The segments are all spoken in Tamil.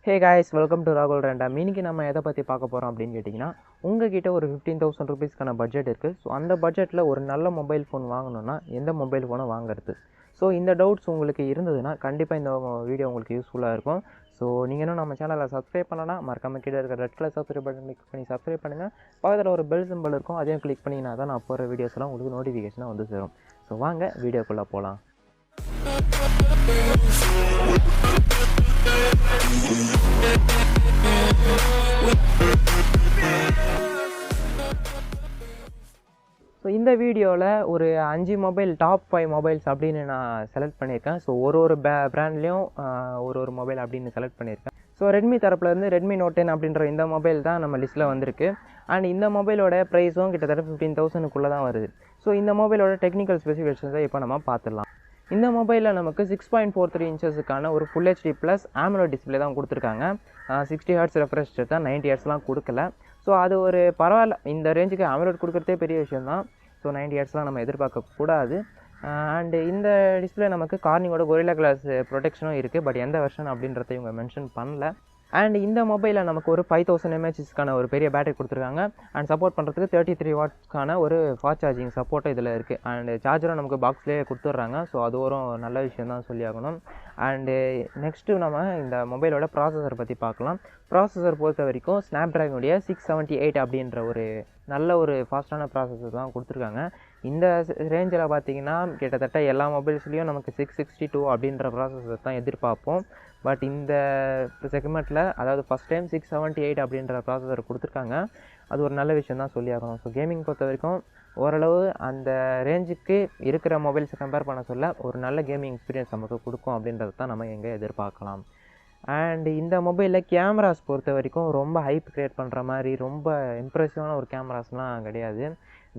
Hey guys, welcome to Rahul Random. இன்னைக்கு நம்ம எதை பற்றி பார்க்க போகிறோம் அப்படின்னு கேட்டிங்கன்னா, உங்ககிட்ட ஒரு 15,000 ருபீஸ்க்கான பட்ஜெட் இருக்குது. ஸோ அந்த பட்ஜெட்டில் ஒரு நல்ல மொபைல் ஃபோன் வாங்கணுன்னா எந்த மொபைல் ஃபோனை வாங்குறது? ஸோ இந்த டவுட்ஸ் உங்களுக்கு இருந்ததுன்னா கண்டிப்பாக இந்த வீடியோ உங்களுக்கு யூஸ்ஃபுல்லாக இருக்கும். ஸோ நீங்கள் இன்னும் நம்ம சேனலை சப்ஸ்கிரைப் பண்ணனா மறக்காமல் கீழே இருக்கிற red colour subscribe button click பண்ணி சப்ஸ்கிரைப் பண்ணுங்கள். பக்கத்தில் ஒரு பெல் சிம்பிள் இருக்கும், அதையும் கிளிக் பண்ணிங்கன்னா தான் நான் போகிற வீடியோஸ்லாம் உங்களுக்கு நோட்டிஃபிகேஷனாக வந்து சேரும். ஸோ வாங்க வீடியோக்குள்ளே போகலாம். ஸோ இந்த வீடியோவில் ஒரு 5 மொபைல் டாப் 5 மொபைல்ஸ் அப்படின்னு நான் செலக்ட் பண்ணியிருக்கேன். ஸோ ஒரு பிராண்ட்லேயும் ஒரு மொபைல் அப்படின்னு செலக்ட் பண்ணியிருக்கேன். ஸோ ரெட்மி தரப்புலேருந்து ரெட்மி நோட் 10 அப்படின்ற இந்த மொபைல் தான் நம்ம லிஸ்ட்டில் வந்திருக்கு. அண்ட் இந்த மொபைலோட ப்ரைஸும் கிட்டத்தட்ட 15,000க்குள்ளே தான் வருது. ஸோ இந்த மொபைலோட டெக்னிக்கல் ஸ்பெசிஃபிகேஷன்ஸை இப்போ நம்ம பார்த்துடலாம். இந்த மொபைலில் நமக்கு 6.43 இன்ச்சஸுக்கான ஒரு full HD plus AMOLED display தான் கொடுத்துருக்காங்க. 60 ஹெர்ட்ஸ் ரெஃப்ரெஷ் ரேட் தான், 90 ஹெர்ட்ஸ்லாம் கொடுக்கல. ஸோ அது ஒரு பரவாயில்ல, இந்த ரேஞ்சுக்கு AMOLED கொடுக்குறதே பெரிய விஷயம் தான். ஸோ 90 ஹெர்ட்ஸ்லாம் நம்ம எதிர்பார்க்கக்கூடாது. அண்டு இந்த டிஸ்பிளே நமக்கு கார்னிங்கோட கொரில்லா கிளாஸ் ப்ரொடெக்ஷனும் இருக்குது. பட் எந்த வெர்ஷன் அப்படின்றத இவங்க மென்ஷன் பண்ணல. அண்ட் இந்த மொபைலில் நமக்கு ஒரு 5000 mAhக்கான ஒரு பெரிய பேட்டரி கொடுத்துருக்காங்க. அண்ட் சப்போர்ட் பண்ணுறதுக்கு 33 வாட்ஸ்க்கான ஒரு ஃபாஸ்ட் சார்ஜிங் சப்போர்ட்டும் இதில் இருக்குது. அண்டு சார்ஜரும் நமக்கு பாக்ஸ்லேயே கொடுத்துட்றாங்க. ஸோ அது ஒரு நல்ல விஷயம் தான் சொல்லி ஆகணும். அண்டு நெக்ஸ்ட்டு நம்ம இந்த மொபைலோட ப்ராசஸர் பற்றி பார்க்கலாம். ப்ராசஸர் பொறுத்த வரைக்கும் ஸ்னாப்ட்ராகனுடைய 678 அப்படின்ற ஒரு நல்ல ஒரு ஃபாஸ்ட்டான ப்ராசஸர் தான் கொடுத்துருக்காங்க. இந்த ரேஞ்சில் பார்த்தீங்கன்னா கிட்டத்தட்ட எல்லா மொபைல்ஸ்லேயும் நமக்கு 662 அப்படின்ற ப்ராசஸர் தான் எதிர்பார்ப்போம். பட் இந்த செக்மெண்ட்டில் அதாவது ஃபஸ்ட் டைம் 678 அப்படின்ற ப்ராசஸர் கொடுத்துருக்காங்க. அது ஒரு நல்ல விஷயம் தான் சொல்லி ஆகணும். ஸோ கேமிங் பொறுத்த வரைக்கும் ஓரளவு அந்த ரேஞ்சுக்கு இருக்கிற மொபைல்ஸை கம்பேர் பண்ண சொல்ல ஒரு நல்ல கேமிங் எக்ஸ்பீரியன்ஸ் நமக்கு கொடுக்கும் அப்படின்றது தான் நம்ம எங்கே எதிர்பார்க்கலாம். அண்ட் இந்த மொபைலில் கேமராஸ் பொறுத்த வரைக்கும் ரொம்ப ஹைப் க்ரியேட் பண்ணுற மாதிரி ரொம்ப இம்ப்ரெசிவான ஒரு கேமராஸ்லாம் கிடையாது.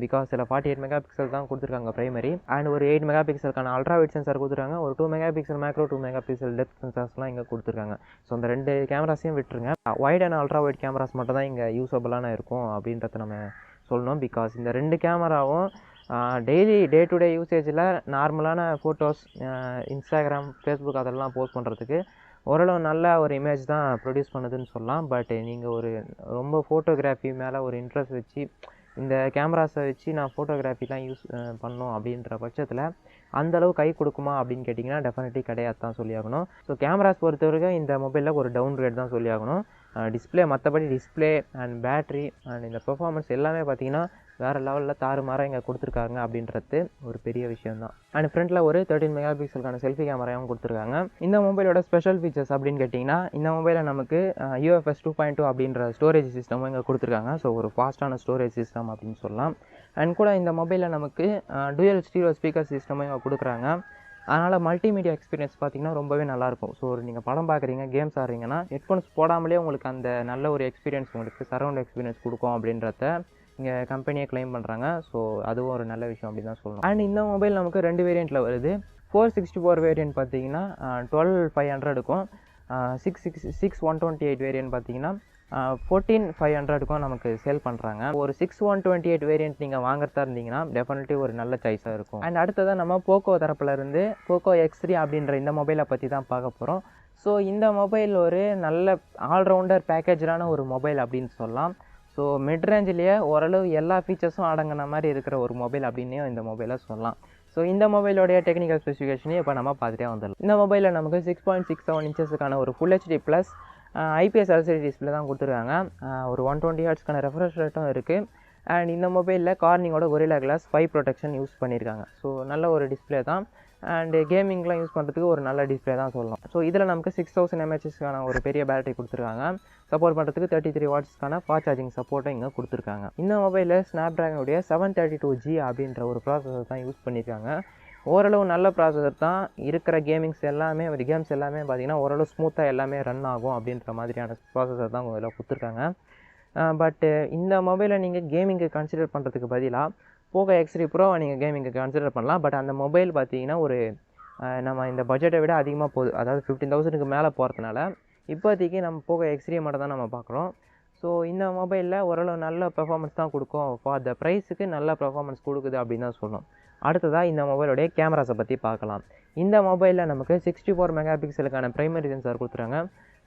பிகாஸ் இதில் 48 மெகா பிக்சல் தான் கொடுத்துருக்காங்க ப்ரைமரி. அண்ட் ஒரு 8 மெகா பிக்சலுக்கான அல்ட்ரா வைட் சென்சார் கொடுத்துருக்காங்க. ஒரு 2 megapixel macro, 2 megapixel depth சென்சார்ஸ்லாம் இங்கே கொடுத்துருக்காங்க. ஸோ அந்த 2 கேமராஸையும் விட்டுருங்க. Wide and ultra wide cameras மட்டும் தான் இங்கே யூஸபிளான இருக்கும் அப்படின்றத நம்ம சொல்லணும். பிகாஸ் இந்த 2 கேமராவும் டெய்லி டே டு டே யூசேஜில் நார்மலான ஃபோட்டோஸ் இன்ஸ்டாகிராம், ஃபேஸ்புக் அதெல்லாம் போஸ்ட் பண்ணுறதுக்கு ஓரளவு நல்ல ஒரு இமேஜ் தான் ப்ரொடியூஸ் பண்ணுதுன்னு சொல்லலாம். பட் நீங்கள் ஒரு ரொம்ப ஃபோட்டோகிராஃபி மேலே ஒரு இன்ட்ரெஸ்ட் வச்சு இந்த கேமராஸை வச்சு நான் ஃபோட்டோகிராஃபிலாம் யூஸ் பண்ணணும் அப்படின்ற பட்சத்தில் அந்தளவு கை கொடுக்குமா அப்படின்னு கேட்டிங்கன்னா டெஃபினெட்லி கிடையாது தான் சொல்லி ஆகணும். ஸோ கேமராஸ் பொறுத்த வரைக்கும் இந்த மொபைலில் ஒரு டவுன் கிரேட் தான் சொல்லி ஆகணும். டிஸ்பிளே மற்றபடி டிஸ்பிளே அண்ட் பேட்ரி அண்ட் இந்த பெர்ஃபார்மன்ஸ் எல்லாமே பார்த்திங்கன்னா வேறு லெவலில் தாறுமாறாக இங்கே கொடுத்துருக்காங்க அப்படின்றது ஒரு பெரிய விஷயம் தான். அண்ட் ஃப்ரண்ட்டில் ஒரு 13 மெகா பிக்சலுக்கான செல்ஃபி கேமராவும் கொடுத்துருக்காங்க. இந்த மொபைலோட ஸ்பெஷல் ஃபீச்சர்ஸ் அப்படின்னு கேட்டிங்கன்னா இந்த மொபைலில் நமக்கு UFS 2.2 அப்படின்ற ஸ்டோரேஜ் சிஸ்டமும் இங்கே கொடுத்துருக்காங்க. ஸோ ஒரு ஃபாஸ்ட்டான ஸ்டோரேஜ் சிஸ்டம் அப்படின்னு சொல்லலாம். அண்ட் கூட இந்த மொபைலில் நமக்கு டூயல் ஸ்டீரியோ ஸ்பீக்கர் சிஸ்டமும் இங்கே கொடுக்குறாங்க. அதனால் மல்டிமீடியா எக்ஸ்பீரியன்ஸ் பார்த்திங்கன்னா ரொம்பவே நல்லாயிருக்கும். ஸோ நீங்கள் படம் பார்க்குறீங்க, கேம்ஸ் ஆடுறீங்கன்னா ஹெட்ஃபோன்ஸ் போடாமலே உங்களுக்கு அந்த நல்ல ஒரு எக்ஸ்பீரியன்ஸ் உங்களுக்கு சரௌண்ட் எக்ஸ்பீரியன்ஸ் கொடுக்கும் அப்படின்றத இங்கே கம்பெனியை கிளைம் பண்ணுறாங்க. ஸோ அதுவும் ஒரு நல்ல விஷயம் அப்படின்னு தான் சொல்லணும். அண்ட் இந்த மொபைல் நமக்கு 2 வேரியண்ட்டில் வருது. 464 வேரியண்ட் பார்த்தீங்கன்னா 12,500க்கும் 6,128 வேரியண்ட் பார்த்தீங்கன்னா 14,500க்கும் நமக்கு சேல் பண்ணுறாங்க. ஒரு 6,128 வேரியண்ட் நீங்கள் வாங்குறதா இருந்தீங்கன்னா டெஃபினெட்லி ஒரு நல்ல சாய்ஸாக இருக்கும். அண்ட் அடுத்ததான் நம்ம போக்கோ தரப்புலேருந்து போக்கோ X3 அப்படின்ற இந்த மொபைலை பற்றி தான் பார்க்க போகிறோம். ஸோ இந்த மொபைல் ஒரு நல்ல ஆல்ரவுண்டர் பேக்கேஜான ஒரு மொபைல் அப்படின்னு சொல்லலாம். ஸோ மிட் ரேஞ்சிலேயே ஓரளவு எல்லா ஃபீச்சர்ஸும் அடங்கின மாதிரி இருக்கிற ஒரு மொபைல் அப்படின்னே இந்த மொபைலை சொல்லலாம். ஸோ இந்த மொபைலோடைய டெக்னிக்கல் ஸ்பெசிஃபிகேஷனையும் இப்போ நம்ம பார்த்துட்டே வந்துடலாம். இந்த மொபைலில் நமக்கு 6.67 இன்ச்சஸுக்கான ஒரு full HD plus IPS LCD display தான் கொடுத்துருக்காங்க. ஒரு 120 ஹெர்ட்ஸ்க்கான ரெஃப்ரெஷ் ரேட்டும் இருக்குது. அண்ட் இந்த மொபைலில் கார்னிங்கோட கொரில்லா கிளாஸ் 5 ப்ரொடெக்ஷன் யூஸ் பண்ணியிருக்காங்க. ஸோ நல்ல ஒரு டிஸ்பிளே தான். அண்டு கேமிங்லாம் யூஸ் பண்ணுறதுக்கு ஒரு நல்ல டிஸ்பிளே தான் சொல்லலாம். ஸோ இதில் நமக்கு 6000 mAhக்கான ஒரு பெரிய பேட்டரி கொடுத்துருக்காங்க. சப்போர்ட் பண்ணுறதுக்கு 33 வாட்ஸ்க்கான ஃபாஸ்ட் சார்ஜிங் சப்போர்ட்டும் இங்கே கொடுத்துருக்காங்க. இந்த மொபைலில் ஸ்னாப்ட்ராகனுடைய 732G அப்படின்ற ஒரு ப்ராசஸர் தான் யூஸ் பண்ணியிருக்காங்க. ஓரளவு நல்ல ப்ராசஸர் தான். இருக்கிற கேம்ஸ் எல்லாமே பார்த்திங்கன்னா ஓரளவு ஸ்மூத்தாக எல்லாமே ரன் ஆகும் அப்படின்ற மாதிரியான ப்ராசஸர் தான் இதில் கொடுத்துருக்காங்க. பட்டு இந்த மொபைலை நீங்கள் கேமிங்கு கன்சிடர் பண்ணுறதுக்கு பதிலாக போகோ X3 Pro நீங்கள் கேமிங்கு கன்சிடர் பண்ணலாம். பட் அந்த மொபைல் பார்த்திங்கன்னா ஒரு நம்ம இந்த பட்ஜெட்டை விட அதிகமாக போகுது. அதாவது 15,000க்கு மேலே போகிறதுனால இப்போதைக்கு நம்ம போகோ X3 மட்டும் தான் நம்ம பார்க்குறோம். ஸோ இந்த மொபைலில் ஓரளவு நல்ல பெர்ஃபார்மன்ஸ் தான் கொடுக்கும். ஃபார் த ப்ரைஸுக்கு நல்ல பெர்ஃபார்மன்ஸ் கொடுக்குது அப்படின்னு தான் சொல்லணும். அடுத்ததாக இந்த மொபைலோடைய கேமராஸை பற்றி பார்க்கலாம். இந்த மொபைலில் நமக்கு 64 மெகா பிக்சலுக்கான ப்ரைமரி சென்சார் கொடுத்துருக்காங்க.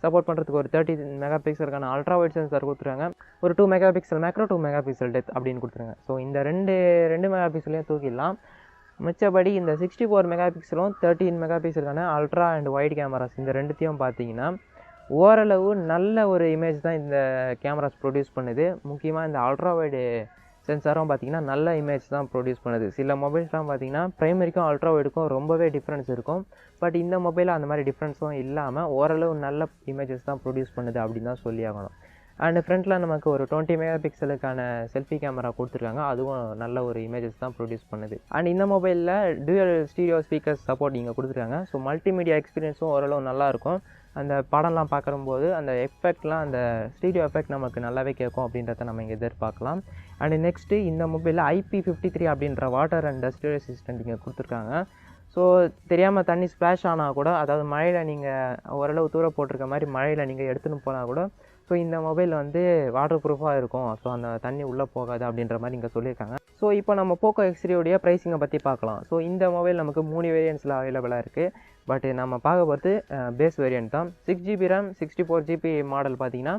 சப்போர்ட் பண்ணுறதுக்கு ஒரு 30 மெகா பிக்சலுக்கான அல்ட்ரா வைட் சென்சார் கொடுத்துருக்காங்க. ஒரு 2 megapixel macro, 2 megapixel depth அப்படின்னு கொடுத்துருக்காங்க. ஸோ இந்த ரெண்டு மெகா பிக்சலையும் தூக்கிடலாம். மிச்சபடி இந்த 64 மெகா பிக்சலும் 13 மெகா பிக்சலுக்கான அல்ட்ரா அண்ட் வைட் கேமராஸ் இந்த ரெண்டுத்தையும் பார்த்தீங்கன்னா ஓரளவு நல்ல ஒரு இமேஜ் தான் இந்த கேமராஸ் ப்ரொடியூஸ் பண்ணுது. முக்கியமாக இந்த அல்ட்ரா வைடு சென்சாரும் பார்த்திங்கன்னா நல்ல இமேஜ் தான் ப்ரொடியூஸ் பண்ணுது. சில மொபைல்ஸ்லாம் பார்த்திங்கன்னா ப்ரைமரிக்கும் அல்ட்ரா வைடுக்கும் ரொம்பவே டிஃப்ரென்ஸ் இருக்கும். பட் இந்த மொபைலில் அந்த மாதிரி டிஃப்ரென்ஸும் இல்லாமல் ஓரளவு நல்ல இமேஜஸ் தான் ப்ரொடியூஸ் பண்ணுது அப்படின்னு தான் சொல்லி ஆகணும். அண்ட் ஃப்ரண்ட்டில் நமக்கு ஒரு 20 மெகா பிக்சலுக்கான செல்ஃபி கேமரா கொடுத்துருக்காங்க. அதுவும் நல்ல ஒரு இமேஜஸ் தான் ப்ரொடியூஸ் பண்ணுது. அண்ட் இந்த மொபைலில் டூயல் ஸ்டீரியோ ஸ்பீக்கர்ஸ் சப்போர்ட் இங்கே கொடுத்துருக்காங்க. ஸோ மல்டிமீடியா எக்ஸ்பீரியன்ஸும் ஓரளவு நல்லாயிருக்கும். அந்த படம்லாம் பார்க்கும்போது அந்த எஃபெக்ட்லாம் அந்த ஸ்டீரியோ எஃபெக்ட் நமக்கு நல்லாவே கேட்கும் அப்படின்றத நம்ம இங்கே எதிர்பார்க்கலாம். அண்ட் நெக்ஸ்ட்டு இந்த மொபைலில் IP53 அப்படின்ற வாட்டர் அண்ட் டஸ்ட் ரெசிஸ்டன்ட் இங்கே கொடுத்துருக்காங்க. ஸோ தெரியாமல் தண்ணி ஸ்ப்ளாஷ் ஆனால் கூட, அதாவது மழையில் நீங்கள் ஓரளவு தூரம் போட்டிருக்க மாதிரி மழையில் நீங்கள் எடுத்துன்னு போனால் கூட ஸோ இந்த மொபைல் வந்து வாட்டர் ப்ரூஃபாக இருக்கும். ஸோ அந்த தண்ணி உள்ளே போகாது அப்படின்ற மாதிரி இங்கே சொல்லியிருக்காங்க. ஸோ இப்போ நம்ம போக்கோ X3 ப்ரைஸிங்கை பற்றி பார்க்கலாம். ஸோ இந்த மொபைல் நமக்கு 3 வேரியன்ட்ஸில் அவைலபிளாக இருக்குது. பட் நம்ம பார்க்க போகிறது பேஸ் வேரியன்ட் தான். 6GB RAM 64GB மாடல் பார்த்தீங்கன்னா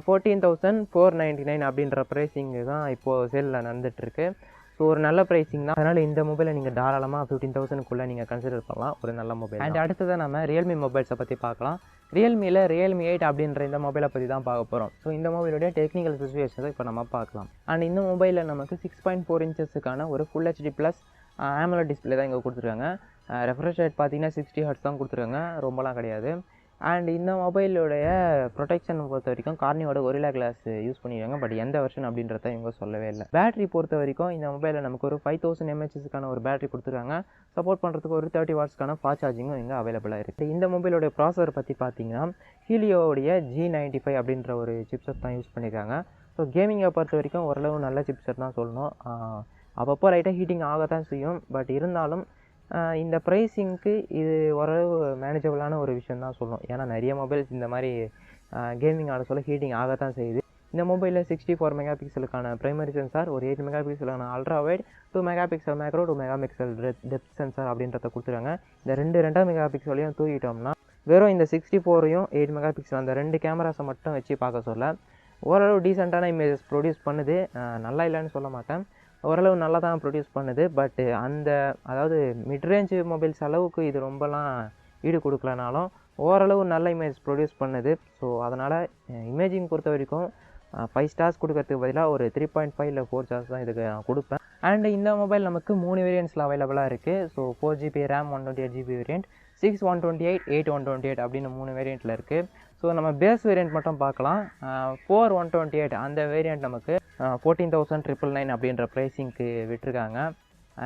14,499 அப்படின்ற ப்ரைஸிங்கு தான் இப்போது சேலில் நடந்துகிட்ருக்கு. ஸோ ஒரு நல்ல ப்ரைஸிங் தான். அதனால் இந்த மொபைலை நீங்கள் தாராளமாக 15,000க்குள்ளே நீங்கள் கன்சிடர் பண்ணலாம். ஒரு நல்ல மொபைல். அண்ட் அடுத்ததாக நம்ம ரியல்மி மொபைல்ஸை பற்றி பார்க்கலாம். ரியல்மியில் ரியல்மி 8 அப்படின்ற இந்த மொபைலை பற்றி தான் பார்க்க போகிறோம். ஸோ இந்த மொபைலுடைய டெக்னிக்கல் ஸ்பெசிஃபிகேஷன்ஸை இப்போ நம்ம பார்க்கலாம். அண்ட் இந்த மொபைலில் நமக்கு 6.4 இன்ச்சஸுக்கான ஒரு full HD plus AMOLED display தான் இங்கே கொடுத்துருக்காங்க. ரெஃப்ரெஷ் ரேட் பார்த்தீங்கன்னா 60 Hz தான் கொடுத்துருக்காங்க, ரொம்பலாம் கிடையாது. அண்ட் இந்த மொபைலுடைய ப்ரொடெக்ஷன் பொறுத்த வரைக்கும் கார்னியோட ஒரிலா கிளாஸ் யூஸ் பண்ணிடுவாங்க. பட் எந்த வெர்ஷன் அப்படின்றத இவங்க சொல்லவே இல்லை. பேட்டரி பொறுத்த வரைக்கும் இந்த மொபைலில் நமக்கு ஒரு 5000 mAhக்கான ஒரு பேட்டரி கொடுத்துருக்காங்க. சப்போர்ட் பண்ணுறதுக்கு ஒரு 30 வாட்ஸ்க்கான ஃபாஸ்ட் சார்ஜிங்கும் இங்கே அவைலபிளாக இருக்குது. இந்த மொபைலோடைய ப்ராசஸர் பற்றி பார்த்தீங்கன்னா ஹீலியோடைய G95 அப்படின்ற ஒரு சிப்செட் தான் யூஸ் பண்ணியிருக்காங்க. ஸோ கேமிங்கை பொறுத்த வரைக்கும் ஓரளவு நல்ல சிப்செட் தான் சொல்லணும். அப்பப்போ லைட்டாக ஹீட்டிங் ஆக தான் செய்யும். பட் இருந்தாலும் இந்த ப்ரைஸிங்க்கு இது ஓரளவு மேனேஜபிளான ஒரு விஷயம் தான் சொல்லணும். ஏன்னா நிறைய மொபைல்ஸ் இந்த மாதிரி கேமிங் ஆட சொல்ல ஹீட்டிங் ஆக தான் செய்யுது. இந்த மொபைலில் 64 மெகா பிக்சலுக்கான ப்ரைமரி சென்சார், ஒரு 8 மெகா பிக்சலுக்கான ultra wide, 2 megapixel macro, 2 megapixel depth sensor அப்படின்றத கொடுத்துருக்காங்க. இந்த 2 மெகா பிக்சலையும் தூக்கிட்டோம்னா வெறும் இந்த 64ஐயும் 8 மெகா பிக்சல் அந்த 2 கேமராஸை மட்டும் வச்சு பார்க்க சொல்ல ஓரளவு டீசெண்டான இமேஜஸ் ப்ரொடியூஸ் பண்ணுது. நல்லா இல்லைன்னு சொல்ல மாட்டேன், ஓரளவு நல்லா தான் ப்ரொடியூஸ் பண்ணுது. பட் அதாவது மிட்ரேஞ்சு மொபைல்ஸ் அளவுக்கு இது ரொம்பலாம் ஈடு கொடுக்கலனாலும் ஓரளவு நல்ல இமேஜ் ப்ரொடியூஸ் பண்ணுது. ஸோ அதனால் இமேஜிங் பொறுத்த வரைக்கும் 5 ஸ்டார்ஸ் கொடுக்கறதுக்கு பதிலாக ஒரு 3.5 இல்லை 4 ஸ்டார்ஸ் தான் இதுக்கு நான் கொடுப்பேன். அண்ட் இந்த மொபைல் நமக்கு 3 வேரியன்ட்ஸில் அவைலபிளாக இருக்குது. So 4GB RAM 128GB variant, 6 128, 8 128 அப்படின்னு 3 வேரியண்ட்டில் இருக்குது. ஸோ நம்ம பேஸ் வேரியண்ட் மட்டும் பார்க்கலாம். 4 128 அந்த வேரியண்ட் நமக்கு 14,999 அப்படின்ற ப்ரைஸிங்க்கு விட்டுருக்காங்க.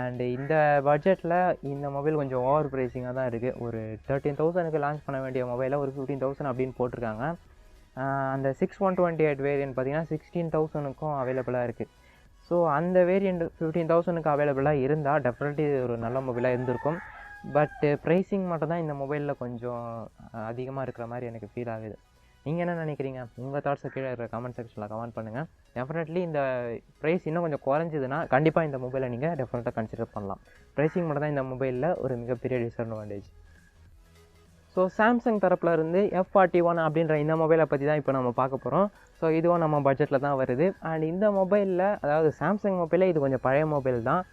அண்ட் இந்த பட்ஜெட்டில் இந்த மொபைல் கொஞ்சம் ஓவர் ப்ரைஸிங்காக தான் இருக்குது. ஒரு 13,000க்கு லான்ச் பண்ண வேண்டிய மொபைலை ஒரு 15,000 அப்படின்னு போட்டிருக்காங்க. அந்த 6 128 வேரியண்ட் பார்த்திங்கன்னா 16,000க்கும் அவைலபிளாக இருக்குது. ஸோ அந்த வேரியண்ட் 15,000க்கு அவைலபிளாக இருந்தால் டெஃபினெட்லி ஒரு நல்ல மொபைலாக இருந்திருக்கும். பட் ப்ரைஸிங் மட்டும் தான் இந்த மொபைலில் கொஞ்சம் அதிகமாக இருக்கிற மாதிரி எனக்கு ஃபீல் ஆகுது. நீங்கள் என்ன நினைக்கிறீங்க? உங்கள் தாட்ஸை கீழே இருக்கிற கமெண்ட் செக்ஷனில் கமெண்ட் பண்ணுங்கள். டெஃபினெட்லி இந்த ப்ரைஸ் இன்னும் கொஞ்சம் குறைஞ்சிதுன்னா கண்டிப்பாக இந்த மொபைலை நீங்கள் டெஃபினட்டாக கன்சிடர் பண்ணலாம். ப்ரைஸிங் மட்டும் தான் இந்த மொபைலில் ஒரு மிகப்பெரிய டிஸ்அட்வான்டேஜ். ஸோ சாம்சங் தரப்பில் இருந்து F41 அப்படின்ற இந்த மொபைலை பற்றி தான் இப்போ நம்ம பார்க்க போகிறோம். ஸோ இதுவும் நம்ம பட்ஜெட்டில் தான் வருது. அண்ட் இந்த மொபைலில், அதாவது சாம்சங் மொபைலில் இது கொஞ்சம் பழைய மொபைல் தான்.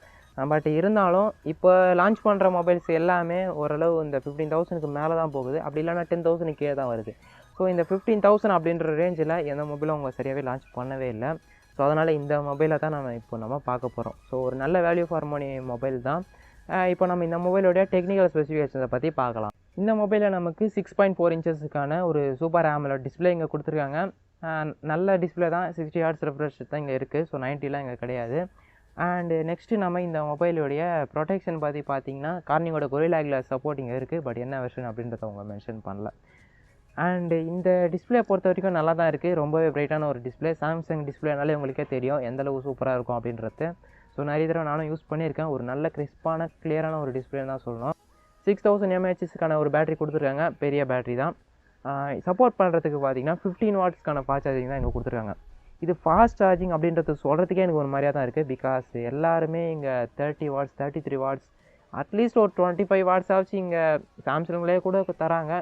பட் இருந்தாலும் இப்போ லான்ச் பண்ணுற மொபைல்ஸ் எல்லாமே ஓரளவு இந்த 15,000க்கு மேலே தான் போகுது. அப்படி இல்லைனா 10,000 கீழே தான் வருது. ஸோ இந்த 15,000 அப்படின்ற ரேஞ்சில் எந்த மொபைலும் அவங்க சரியாகவே லான்ச் பண்ணவே இல்லை. ஸோ அதனால் இந்த மொபைலை தான் நம்ம பார்க்க போகிறோம். ஸோ ஒரு நல்ல வேல்யூ ஃபார் மணி மொபைல் தான். இப்போ நம்ம இந்த மொபைலோடைய டெக்னிக்கல் ஸ்பெசிஃபிகேஷன்ஸை பற்றி பார்க்கலாம். இந்த மொபைலில் நமக்கு 6.4 இன்ச்சஸுக்கான ஒரு சூப்பர் AMOLED டிஸ்பிளே இங்கே கொடுத்துருக்காங்க. நல்ல டிஸ்பிளே தான், 60 Hz ரெஃப்ரெஷ் தான் இங்கே இருக்குது. ஸோ 90லாம் இங்கே கிடையாது. அண்டு நெக்ஸ்ட்டு நம்ம இந்த மொபைலுடைய ப்ரொடெக்ஷன் பற்றி பார்த்தீங்கன்னா கார்னிங்கோட கொரில்லா கிளாஸ் சப்போர்ட் இங்கே இருக்குது. பட் என்ன வெர்ஷன் அப்படின்றத அவங்க மென்ஷன் பண்ணல. அண்டு இந்த டிஸ்பிளே பொறுத்த வரைக்கும் நல்லா தான் இருக்குது. ரொம்பவே பிரைட்டான ஒரு டிஸ்பிளே. சாம்சங் டிஸ்பிளேனாலே உங்களுக்கே தெரியும் எந்தளவு சூப்பராக இருக்கும் அப்படின்றது. ஸோ நிறைய தடவை நானும் யூஸ் பண்ணியிருக்கேன். ஒரு நல்ல கிறிஸ்பான கிளியரான ஒரு டிஸ்பிளே தான் சொல்லணும். 6000 mAhக்கான ஒரு பேட்டரி கொடுத்துருக்காங்க, பெரிய பேட்டரி தான். சப்போர்ட் பண்ணுறதுக்கு பார்த்தீங்கன்னா 15 வாட்ஸ்க்கான ஃபாஸ்ட் சார்ஜிங் தான் இங்கே கொடுத்துருக்காங்க. இது ஃபாஸ்ட் சார்ஜிங் அப்படின்றது சொல்கிறதுக்கே எனக்கு ஒரு மாதிரியாக தான் இருக்குது. பிகாஸ் எல்லாருமே இங்கே 30 வாட்ஸ் 33 வாட்ஸ் அட்லீஸ்ட் ஒரு 25 வாட்ஸ் ஆச்சு இங்கே சாம்சங்லேயே கூட தராங்க.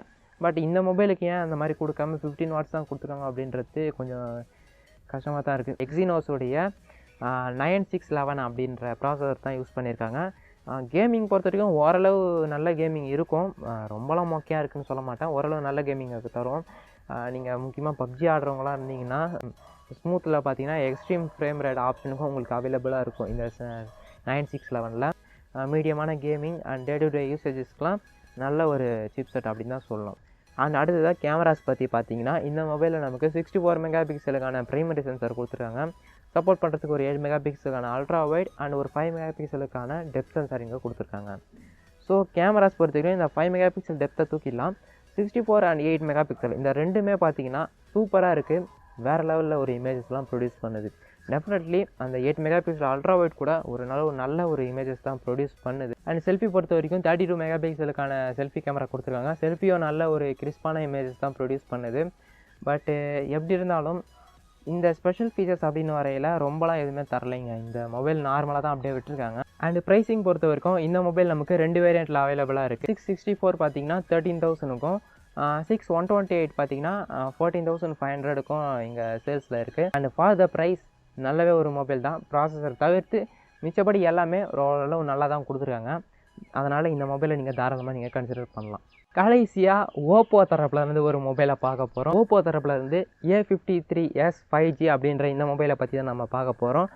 பட் இந்த மொபைலுக்கு ஏன் அந்த மாதிரி கொடுக்காம 15 வாட்ஸ் தான் கொடுத்துருக்காங்க அப்படின்றது கொஞ்சம் கஷ்டமாக தான் இருக்குது. எக்ஸினோஸுடைய 9611 அப்படின்ற ப்ராசஸர் தான் யூஸ் பண்ணியிருக்காங்க. கேமிங் பொறுத்த வரைக்கும் ஓரளவு நல்ல கேமிங் இருக்கும். ரொம்பலாம் மொக்கையாக இருக்குதுன்னு சொல்ல மாட்டேன், ஓரளவு நல்ல கேமிங் அது தரும். நீங்கள் முக்கியமாக பப்ஜி ஆடுறவங்களாம் இருந்தீங்கன்னா ஸ்மூத்தில் பார்த்தீங்கன்னா எக்ஸ்ட்ரீம் ஃப்ரேம் ரேட் ஆப்ஷனுக்கும் உங்களுக்கு அவைலபிளாக இருக்கும் இந்த 9611. மீடியமான gaming and day to day யூசேஜஸ்க்கெலாம் நல்ல ஒரு சிப்செட் அப்படின்னு தான் சொல்லலாம். அண்ட் அடுத்ததாக கேமராஸ் பற்றி பார்த்தீங்கன்னா இந்த மொபைலில் நமக்கு 64 மெகா பிக்சலுக்கான ப்ரைமரி சென்சார் கொடுத்துருக்காங்க. சப்போர்ட் பண்ணுறதுக்கு ஒரு 7 மெகா பிக்சலுக்கான அல்ட்ரா வைட் அண்ட் ஒரு 5 மெகா பிக்சலுக்கான டெப்த் சென்சார் இங்கே கொடுத்துருக்காங்க. ஸோ கேமராஸ் பொறுத்தவரைக்கும் இந்த 5 மெகா பிக்சல் டெப்த்தை தூக்கிடலாம். 64 அண்ட் 8 மெகா பிக்சல் இந்த ரெண்டுமே பார்த்தீங்கன்னா சூப்பராக இருக்குது, வேறு லெவலில் ஒரு இமேஜஸ்லாம் ப்ரொடியூஸ் பண்ணுது. டெஃபினெட்லி அந்த 8 மெகா பிக்சல் அல்ட்ரா வைட் கூட ஒரு நல்ல ஒரு இமேஜஸ் தான் ப்ரொடியூஸ் பண்ணுது. அண்ட் செல்ஃபி பொறுத்த வரைக்கும் 32 மெகா பிக்சலுக்கான செல்ஃபி கேமரா கொடுத்துருக்காங்க. செல்ஃபியும் நல்ல ஒரு கிறிஸ்பான இமேஜஸ் தான் ப்ரொடியூஸ் பண்ணுது. பட்டு எப்படி இருந்தாலும் இந்த ஸ்பெஷல் ஃபீச்சர்ஸ் அப்படின்னு வரையில் ரொம்பலாம் எதுவுமே தரலைங்க. இந்த மொபைல் நார்மலாக தான் அப்படியே விட்டுருக்காங்க. அண்ட் ப்ரைஸிங் பொறுத்த வரைக்கும் இந்த மொபைல் நமக்கு 2 வேரியண்ட்டில் அவைலபிளாக இருக்குது. 664 பார்த்தீங்கன்னா 13,000க்கும் 6128 பார்த்தீங்கன்னா 14,500க்கும் இங்கே சேல்ஸில் இருக்குது. அண்ட் ஃபார் த ப்ரைஸ் நல்லாவே ஒரு மொபைல் தான். ப்ராசஸர் தவிர்த்து மிச்சப்படி எல்லாமே ஓரளவு நல்லா தான் கொடுத்துருக்காங்க. அதனால் இந்த மொபைலை நீங்கள் தாராளமாக நீங்கள் கன்சிடர் பண்ணலாம். கடைசியாக ஓப்போ தரப்புலேருந்து ஒரு மொபைலை பார்க்க போகிறோம். ஓப்போ தரப்புலேருந்து A53s 5G அப்படின்ற இந்த மொபைலை பற்றி தான் நம்ம பார்க்க போகிறோம்.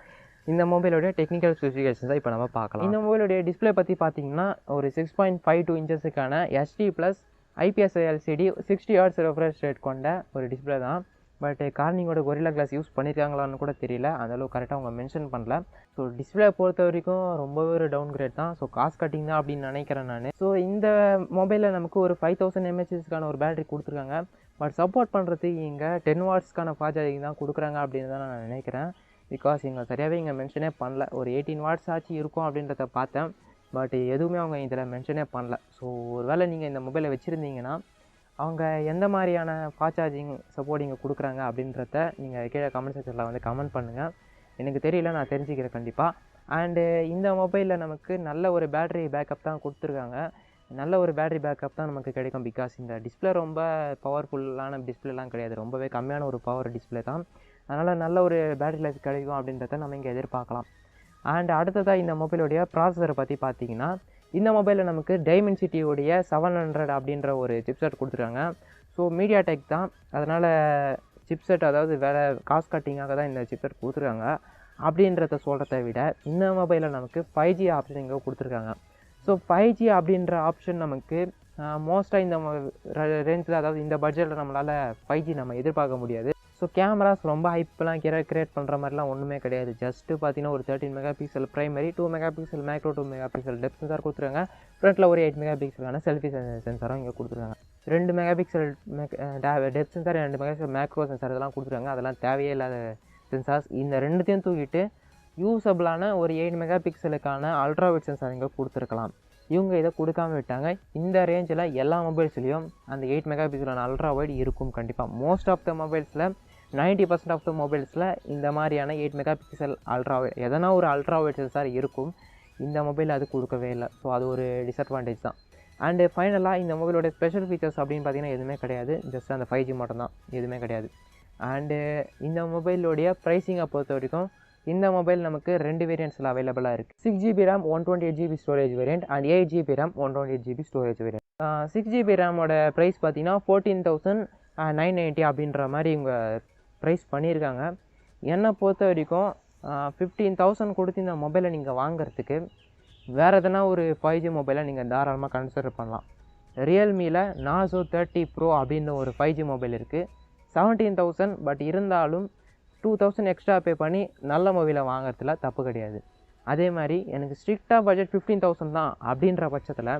இந்த மொபைலோடைய டெக்னிக்கல் ஸ்பெசிஃபிகேஷன்ஸ் தான் இப்போ நம்ம பார்க்கலாம். இந்த மொபைலோடைய டிஸ்பிளே பற்றி பார்த்தீங்கன்னா ஒரு 6.52 இன்ச்சஸுக்கான HD+ IPS LCD 60 Hz refresh rate கொண்ட ஒரு டிஸ்பிளே தான். பட் கார்னிங்கோட கொரில்லா கிளாஸ் யூஸ் பண்ணியிருக்காங்களான்னு கூட தெரியல, அந்தளவு கரெக்டாக அவங்க மென்ஷன் பண்ணல. ஸோ டிஸ்பிளே பொறுத்த வரைக்கும் ரொம்பவே ஒரு டவுன் கிரேட் தான். ஸோ காஸ்ட் கட்டிங் தான் அப்படின்னு நினைக்கிறேன் நான். ஸோ இந்த மொபைலில் நமக்கு ஒரு 5000 mAhக்கான ஒரு பேட்டரி கொடுத்துருக்காங்க. பட் சப்போர்ட் பண்ணுறதுக்கு இங்கே 10 வாட்ஸ்க்கான ஃபாஸ்ட் சார்ஜிங் தான் கொடுக்குறாங்க அப்படின்னு தான் நான் நினைக்கிறேன். பிகாஸ் இங்கே சரியாகவே இங்கே மென்ஷனே பண்ணல. ஒரு 18 வாட்ஸ் ஆச்சு இருக்கும் அப்படின்றத பார்த்தேன், பட் எதுவுமே அவங்க இதில் மென்ஷனே பண்ணல. ஸோ ஒரு வேளை நீங்கள் இந்த மொபைலை வச்சுருந்தீங்கன்னா அவங்க எந்த மாதிரியான ஃபாஸ்ட் சார்ஜிங் சப்போர்ட் இங்கே கொடுக்குறாங்க அப்படின்றத நீங்கள் கீழே கமெண்ட் செக்ஷனில் வந்து கமெண்ட் பண்ணுங்கள். எனக்கு தெரியல, நான் தெரிஞ்சுக்கிறேன் கண்டிப்பாக. அண்டு இந்த மொபைலில் நமக்கு நல்ல ஒரு பேட்டரி பேக்கப் தான் கொடுத்துருக்காங்க. நல்ல ஒரு பேட்டரி பேக்கப் தான் நமக்கு கிடைக்கும். பிகாஸ் இந்த டிஸ்பிளே ரொம்ப பவர்ஃபுல்லான டிஸ்பிளேலாம் கிடையாது, ரொம்பவே கம்மியான ஒரு பவர் டிஸ்பிளே தான். அதனால் நல்ல ஒரு பேட்டரி லைஃப் கிடைக்கும் அப்படின்றத நம்ம இங்கே எதிர்பார்க்கலாம். அண்ட் அடுத்ததாக இந்த மொபைலுடைய ப்ராசஸரை பற்றி பார்த்தீங்கன்னா இந்த மொபைலில் நமக்கு டைமென்சிட்டியோடைய 700 அப்படின்ற ஒரு சிப்செட் கொடுத்துருக்காங்க. ஸோ மீடியாடெக் தான், அதனால் சிப்செட் அதாவது வேறு காஸ்ட் கட்டிங்காக தான் இந்த சிப்செட் கொடுத்துருக்காங்க அப்படின்றத சொல்கிறத விட இந்த மொபைலில் நமக்கு 5G ஆப்ஷன் இங்கே கொடுத்துருக்காங்க. ஸோ 5G அப்படின்ற ஆப்ஷன் நமக்கு மோஸ்ட்டாக இந்த ரேஞ்சில் அதாவது இந்த பட்ஜெட்டில் நம்மளால் 5G நம்ம எதிர்பார்க்க முடியாது. ஸோ கேமராஸ் ரொம்ப ஹைப்லாம் கிரியேட் பண்ணுற மாதிரிலாம் ஒன்றுமே கிடையாது. ஜஸ்ட்டு பார்த்தீங்கன்னா ஒரு 13 mega pixel primary, 2 megapixel macro, 2 megapixel depth sensor கொடுத்துருக்காங்க. ஃப்ரண்ட்டில் ஒரு 8 மெகா பிக்சலான செல்ஃபி சென்சாரும் இங்கே கொடுத்துருக்காங்க. 2 megapixel depth sensor, 2 megapixel macro sensor இதெல்லாம் கொடுத்துருக்காங்க. அதெல்லாம் தேவையே இல்லாத சென்சார்ஸ். இந்த ரெண்டுத்தையும் தூக்கிட்டு யூஸபிளான ஒரு 8 மெகா பிக்சலுக்கான அல்ட்ரா வைட் சென்சார் இங்கே கொடுத்துருக்கலாம். இவங்க இதை கொடுக்காம விட்டாங்க. இந்த ரேஞ்சில் எல்லா மொபைல்ஸ்லேயும் அந்த 8 மெகா பிக்சலான அல்ட்ரா வைட் இருக்கும் கண்டிப்பாக. மோஸ்ட் ஆஃப் த மொபைல்ஸில் 90% ஆஃப் த மொபைல்ஸில் இந்த மாதிரியான 8 மெகா பிக்சல் அல்ட்ரா வைட் எதனா ஒரு அல்ட்ரா வைட் சென்சார் இருக்கும். இந்த மொபைல் அது கொடுக்கவே இல்லை. ஸோ அது ஒரு டிஸ்அட்வான்டேஜ் தான். அண்டு ஃபைனலாக இந்த மொபைலோட ஸ்பெஷல் ஃபீச்சர்ஸ் அப்படின்னு பார்த்தீங்கன்னா எதுவுமே கிடையாது. ஜஸ்ட் அந்த 5G மட்டும் தான், எதுவுமே கிடையாது. அண்டு இந்த மொபைலோடைய ப்ரைஸிங்கை பொறுத்த வரைக்கும் இந்த மொபைல் நமக்கு 2 வேரியண்ட்ஸில் அவைலபிளாக இருக்குது. 6GB RAM 128GB storage variant and 8GB RAM 128GB storage variant. 6GB ரேமோட ப்ரைஸ் பார்த்தீங்கன்னா 14,990 அப்படின்ற மாதிரி இவங்க ப்ரைஸ் பண்ணியிருக்காங்க. என்னை பொறுத்த வரைக்கும் 15,000 கொடுத்து இந்த மொபைலை நீங்கள் வாங்குறதுக்கு வேறு எதனா ஒரு 5G மொபைலை நீங்கள் தாராளமாக கன்சிடர் பண்ணலாம். ரியல்மியில் நாசோ 30 Pro அப்படின்னு ஒரு 5G மொபைல் இருக்குது, 17,000. பட் இருந்தாலும் 2,000 எக்ஸ்ட்ரா பே பண்ணி நல்ல மொபைலை வாங்குறதுல தப்பு கிடையாது. அதே மாதிரி எனக்கு ஸ்ட்ரிக்டாக பட்ஜெட் 15,000 தான் அப்படின்ற பட்சத்தில்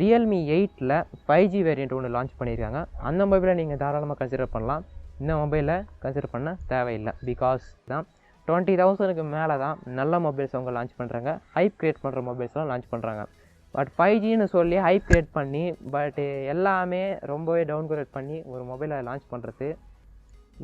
ரியல்மி 8ல் 5G வேரியண்ட் ஒன்று லான்ச் பண்ணியிருக்காங்க. அந்த மொபைலை நீங்கள் தாராளமாக கன்சிடர் பண்ணலாம். இந்த மொபைலை கன்சிடர் பண்ண தேவையில்லை. பிகாஸ் தான் 20,000க்கு மேலே தான் நல்ல மொபைல்ஸ் அவங்க லான்ச் பண்ணுறாங்க, ஹைப் க்ரியேட் பண்ணுற மொபைல்ஸ்லாம் லான்ச் பண்ணுறாங்க. பட் 5Gன்னு சொல்லி ஹைப் க்ரியேட் பண்ணி பட் எல்லாமே ரொம்பவே டவுன் கிரேட் பண்ணி ஒரு மொபைலை லான்ச் பண்ணுறது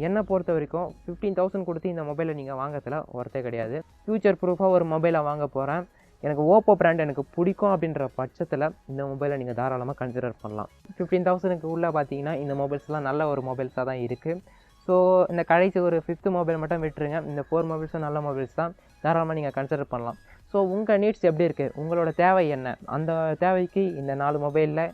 என்னை பொறுத்த வரைக்கும் 15,000 கொடுத்து இந்த மொபைலை நீங்கள் வாங்கிறதுல ஒர்த்தே கிடையாது. ஃப்யூச்சர் ப்ரூஃபாக ஒரு மொபைலை வாங்க போகிறேன், எனக்கு ஓப்போ பிராண்ட் எனக்கு பிடிக்கும் அப்படின்ற பட்சத்தில் இந்த மொபைலை நீங்கள் தாராளமாக கன்சிடர் பண்ணலாம். 15,000க்கு உள்ளே பார்த்தீங்கன்னா இந்த மொபைல்ஸ்லாம் நல்ல ஒரு மொபைல்ஸாக தான் இருக்குது. ஸோ இந்த கடைசி ஒரு 5th மொபைல் மட்டும் விட்டுருங்க. இந்த 4 மொபைல்ஸும் நல்ல மொபைல்ஸ் தான், தாராளமாக நீங்கள் கன்சிடர் பண்ணலாம். ஸோ உங்கள் நீட்ஸ் எப்படி இருக்குது, உங்களோட தேவை என்ன, அந்த தேவைக்கு இந்த 4 மொபைலில்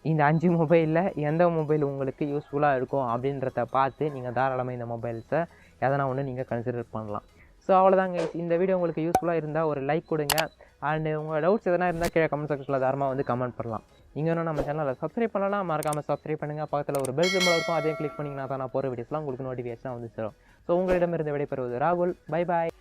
இந்த 5 மொபைலில் எந்த மொபைல் உங்களுக்கு யூஸ்ஃபுல்லாக இருக்கும் அப்படின்றத பார்த்து நீங்கள் தாராளமாக இந்த மொபைல்ஸை எதனா ஒன்று நீங்கள் கன்சிடர் பண்ணலாம். ஸோ அவ்வளோதாங்க. இந்த வீடியோ உங்களுக்கு யூஸ்ஃபுல்லாக இருந்தால் ஒரு லைக் கொடுங்க. அண்டு உங்கள் டவுட்ஸ் எதனா இருந்தால் கீழே கமெண்ட் செக்ஷனில் தாராளமாக வந்து கமெண்ட் பண்ணலாம். நீங்கள் இன்னும் நம்ம சேனலில் சப்ஸ்கிரைப் பண்ணலாம், மறக்காமல் சப்ஸ்கிரைப் பண்ணுங்கள். பக்கத்தில் ஒரு பெல் சிம்பல் இருக்கும், அதையும் கிளிக் பண்ணிங்கன்னா தான் நான் போகிற வீடியோஸ்லாம் உங்களுக்கு நோட்டிஃபிகேஷனாக வந்து சேரும். ஸோ உங்களிடமிருந்து விடைபெறுவது ராகுல். Bye bye.